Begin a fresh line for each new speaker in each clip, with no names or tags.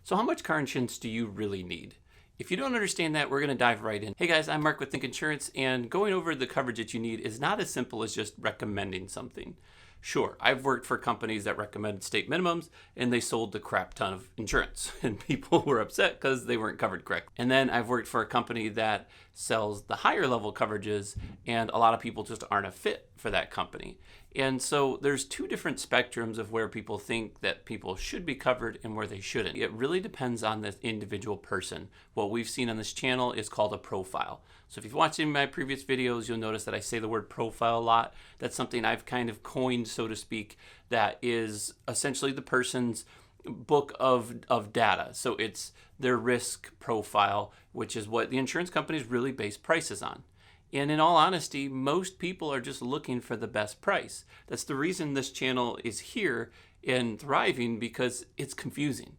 So how much car insurance do you really need? If you don't understand that, we're going to dive right in. Hey guys, I'm Mark with Think Insurance, and going over the coverage that you need is not as simple as just recommending something. Sure, I've worked for companies that recommended state minimums and they sold a crap ton of insurance and people were upset because they weren't covered correctly. And then I've worked for a company that sells the higher level coverages and a lot of people just aren't a fit for that company. And so there's two different spectrums of where people think that people should be covered and where they shouldn't. It really depends on the individual person. What we've seen on this channel is called a profile. So if you've watched any of my previous videos, you'll notice that I say the word profile a lot. That's something I've kind of coined, so to speak, that is essentially the person's book of data. So it's their risk profile, which is what the insurance companies really base prices on. And in all honesty, most people are just looking for the best price. That's the reason this channel is here and thriving, because it's confusing.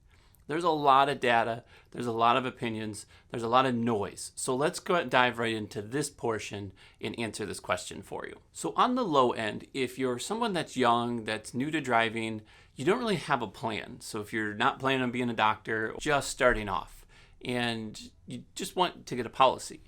There's a lot of data, there's a lot of opinions, there's a lot of noise. So let's go ahead and dive right into this portion and answer this question for you. So on the low end, if you're someone that's young, that's new to driving, you don't really have a plan. So if you're not planning on being a doctor, just starting off, and you just want to get a policy,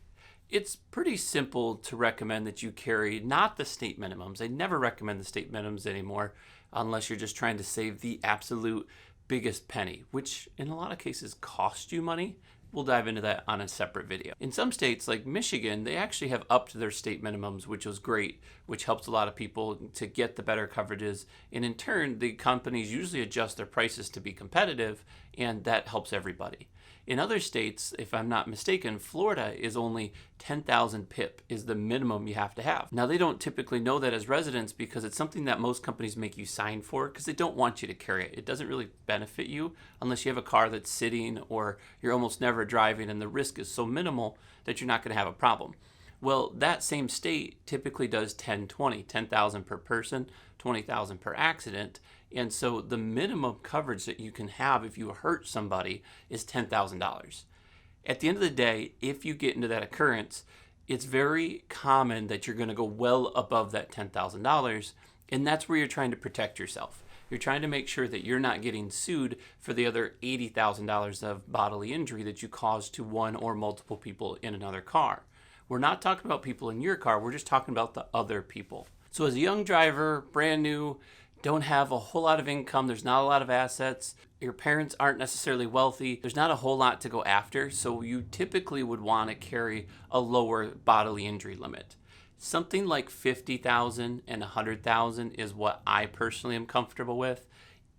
it's pretty simple to recommend that you carry not the state minimums. I never recommend the state minimums anymore unless you're just trying to save the absolute biggest penny, which in a lot of cases cost you money. We'll dive into that on a separate video. In some states like Michigan, they actually have upped their state minimums, which was great, which helps a lot of people to get the better coverages. And in turn, the companies usually adjust their prices to be competitive, and that helps everybody. In other states, if I'm not mistaken, Florida is only 10,000 PIP is the minimum you have to have. Now, they don't typically know that as residents because it's something that most companies make you sign for because they don't want you to carry it. It doesn't really benefit you unless you have a car that's sitting or you're almost never driving and the risk is so minimal that you're not going to have a problem. Well, that same state typically does 10-20, 10,000 per person, 20,000 per accident. And so the minimum coverage that you can have if you hurt somebody is $10,000. At the end of the day, if you get into that occurrence, it's very common that you're going to go well above that $10,000. And that's where you're trying to protect yourself. You're trying to make sure that you're not getting sued for the other $80,000 of bodily injury that you caused to one or multiple people in another car. We're not talking about people in your car. We're just talking about the other people. So as a young driver, brand new, don't have a whole lot of income, there's not a lot of assets, your parents aren't necessarily wealthy, there's not a whole lot to go after, so you typically would want to carry a lower bodily injury limit. Something like 50,000 and 100,000 is what I personally am comfortable with.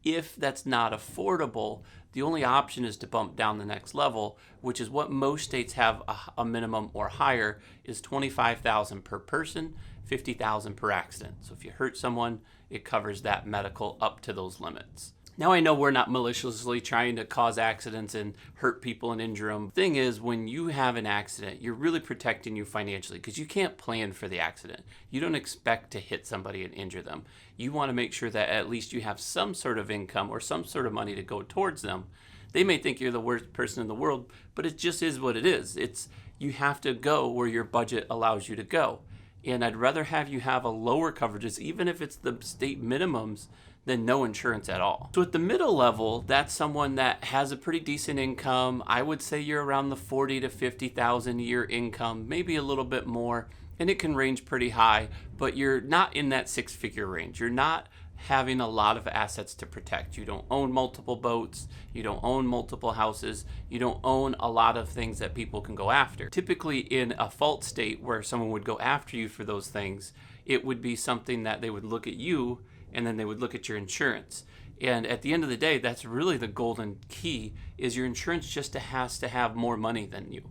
If that's not affordable, the only option is to bump down the next level, which is what most states have a minimum or higher, is 25,000 per person, 50,000 per accident. So if you hurt someone, it covers that medical up to those limits. Now, I know we're not maliciously trying to cause accidents and hurt people and injure them. The thing is, when you have an accident, you're really protecting you financially because you can't plan for the accident. You don't expect to hit somebody and injure them. You want to make sure that at least you have some sort of income or some sort of money to go towards them. They may think you're the worst person in the world, but it just is what it is. You have to go where your budget allows you to go. And I'd rather have you have a lower coverages, even if it's the state minimums, than no insurance at all. So at the middle level, that's someone that has a pretty decent income. I would say you're around the 40 to 50,000 a year income, maybe a little bit more, and it can range pretty high, but you're not in that six-figure range. You're not having a lot of assets to protect. You don't own multiple boats, you don't own multiple houses, you don't own a lot of things that people can go after. Typically in a fault state where someone would go after you for those things, it would be something that they would look at you and then they would look at your insurance. And at the end of the day, that's really the golden key, is your insurance just has to have more money than you.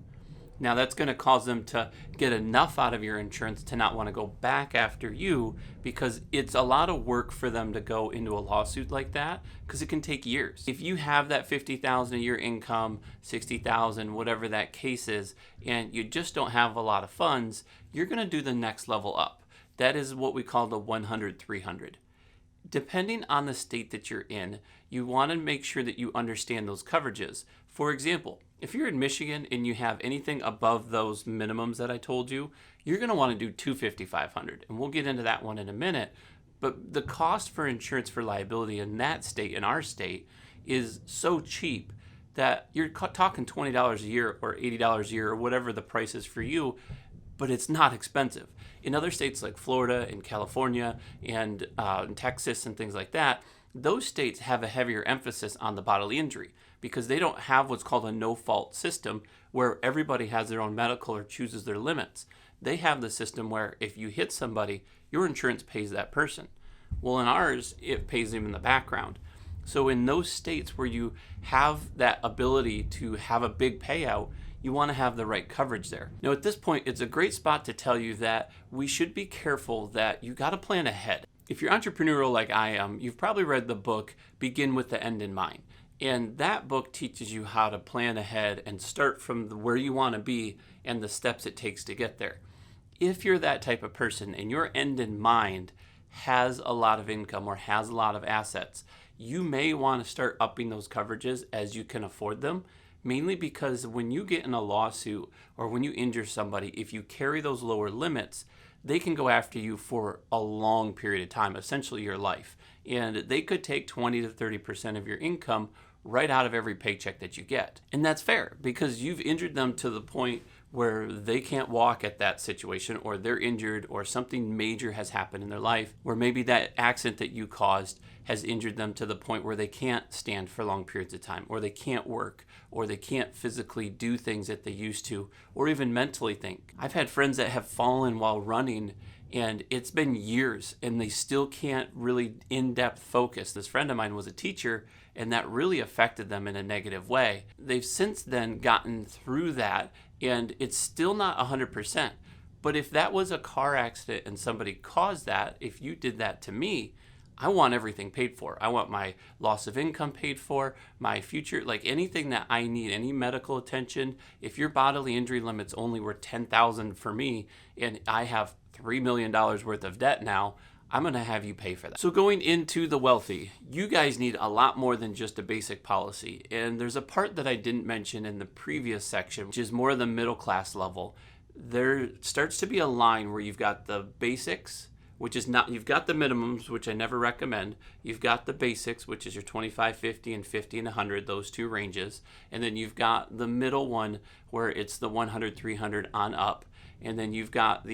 Now that's going to cause them to get enough out of your insurance to not want to go back after you, because it's a lot of work for them to go into a lawsuit like that, because it can take years. If you have that 50,000 a year income, 60,000, whatever that case is, and you just don't have a lot of funds, you're going to do the next level up. That is what we call the 100-300. Depending on the state that you're in, you want to make sure that you understand those coverages. For example, if you're in Michigan and you have anything above those minimums that I told you, you're going to want to do 250, 500. And we'll get into that one in a minute. But the cost for insurance for liability in that state, in our state, is so cheap that you're talking $20 a year or $80 a year or whatever the price is for you, but it's not expensive. In other states like Florida and California and Texas and things like that, those states have a heavier emphasis on the bodily injury because they don't have what's called a no-fault system where everybody has their own medical or chooses their limits. They have the system where if you hit somebody, your insurance pays that person. Well, in ours, it pays them in the background. So in those states where you have that ability to have a big payout, you want to have the right coverage there. Now, at this point, it's a great spot to tell you that we should be careful that you got to plan ahead. If you're entrepreneurial like I am, you've probably read the book Begin with the End in Mind. And that book teaches you how to plan ahead and start from where you want to be and the steps it takes to get there. If you're that type of person and your end in mind has a lot of income or has a lot of assets, you may want to start upping those coverages as you can afford them. Mainly because when you get in a lawsuit or when you injure somebody, if you carry those lower limits, they can go after you for a long period of time, essentially your life. And they could take 20 to 30% of your income right out of every paycheck that you get. And that's fair because you've injured them to the point where they can't walk at that situation, or they're injured, or something major has happened in their life, or maybe that accident that you caused has injured them to the point where they can't stand for long periods of time, or they can't work, or they can't physically do things that they used to, or even mentally think. I've had friends that have fallen while running, and it's been years, and they still can't really in-depth focus. This friend of mine was a teacher, and that really affected them in a negative way. They've since then gotten through that, and it's still not 100%. But if that was a car accident and somebody caused that, if you did that to me, I want everything paid for. I want my loss of income paid for, my future, like anything that I need, any medical attention. If your bodily injury limits only were $10,000 for me and I have $3 million worth of debt now, I'm going to have you pay for that. So going into the wealthy, you guys need a lot more than just a basic policy. And there's a part that I didn't mention in the previous section, which is more the middle class level. There starts to be a line where you've got the basics, which is not, you've got the minimums, which I never recommend. You've got the basics, which is your 25, 50, and 50 and 100, those two ranges. And then you've got the middle one where it's the 100, 300 on up. And then you've got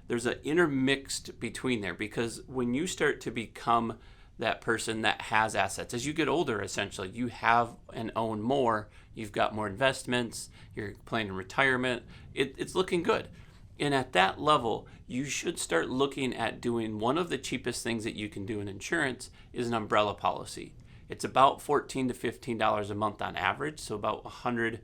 there's an intermixed between there, because when you start to become that person that has assets, as you get older, essentially, you have and own more, you've got more investments, you're planning retirement, it's looking good. And at that level, you should start looking at doing one of the cheapest things that you can do in insurance is an umbrella policy. It's about $14 to $15 a month on average, so about $180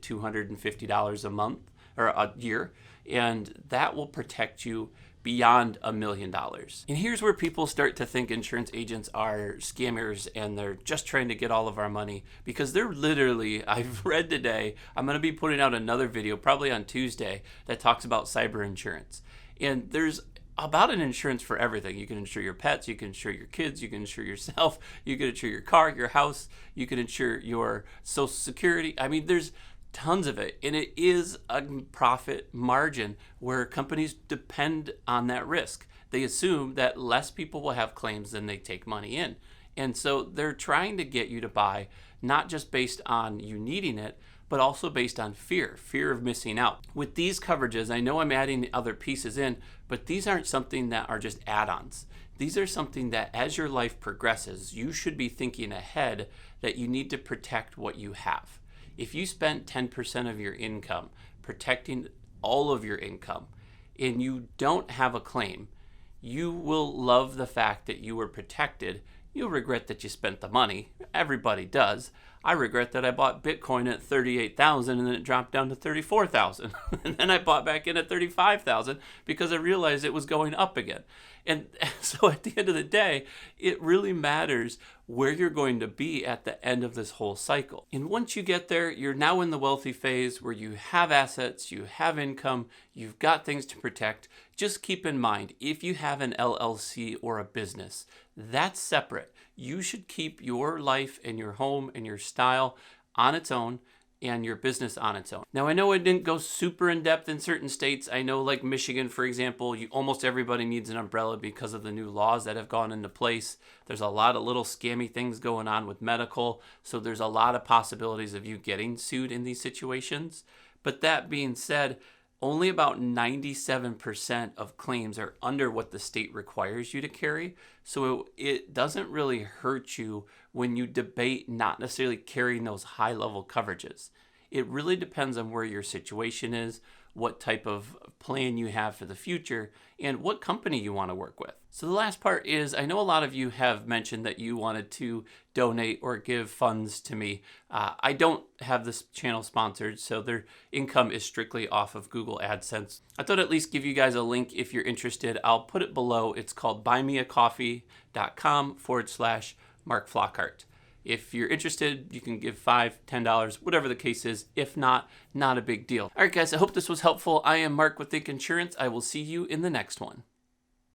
to $250 a month or a year, and that will protect you beyond $1 million. And here's where people start to think insurance agents are scammers and they're just trying to get all of our money, because they're literally, I've read today, I'm going to be putting out another video probably on Tuesday that talks about cyber insurance. And there's about an insurance for everything. You can insure your pets, you can insure your kids, you can insure yourself, you can insure your car, your house, you can insure your Social Security. I mean, there's tons of it, and it is a profit margin where companies depend on that risk. They assume that less people will have claims than they take money in, and so they're trying to get you to buy not just based on you needing it, but also based on fear of missing out. With these coverages, I know I'm adding other pieces in, but these aren't something that are just add-ons. These are something that as your life progresses, you should be thinking ahead that you need to protect what you have. If you spent 10% of your income protecting all of your income and you don't have a claim, you will love the fact that you were protected. You'll regret that you spent the money. Everybody does. I regret that I bought Bitcoin at 38,000 and then it dropped down to 34,000. And then I bought back in at 35,000 because I realized it was going up again. And so at the end of the day, it really matters where you're going to be at the end of this whole cycle. And once you get there, you're now in the wealthy phase where you have assets, you have income, you've got things to protect. Just keep in mind, if you have an LLC or a business, that's separate. You should keep your life and your home and your style on its own. and your business on its own. Now, I know it didn't go super in depth in certain states. I know, like Michigan, for example, almost everybody needs an umbrella because of the new laws that have gone into place. There's a lot of little scammy things going on with medical, so there's a lot of possibilities of you getting sued in these situations. But that being said, only about 97% of claims are under what the state requires you to carry. So it doesn't really hurt you when you debate not necessarily carrying those high level coverages. It really depends on where your situation is, what type of plan you have for the future, and what company you want to work with. So the last part is, I know a lot of you have mentioned that you wanted to donate or give funds to me. I don't have this channel sponsored, so their income is strictly off of Google AdSense. I thought I'd at least give you guys a link if you're interested. I'll put it below. It's called buymeacoffee.com/Mark Flockhart. If you're interested, you can give $5, $10, whatever the case is. If not, not a big deal. All right, guys, I hope this was helpful. I am Mark with Think Insurance. I will see you in the next one.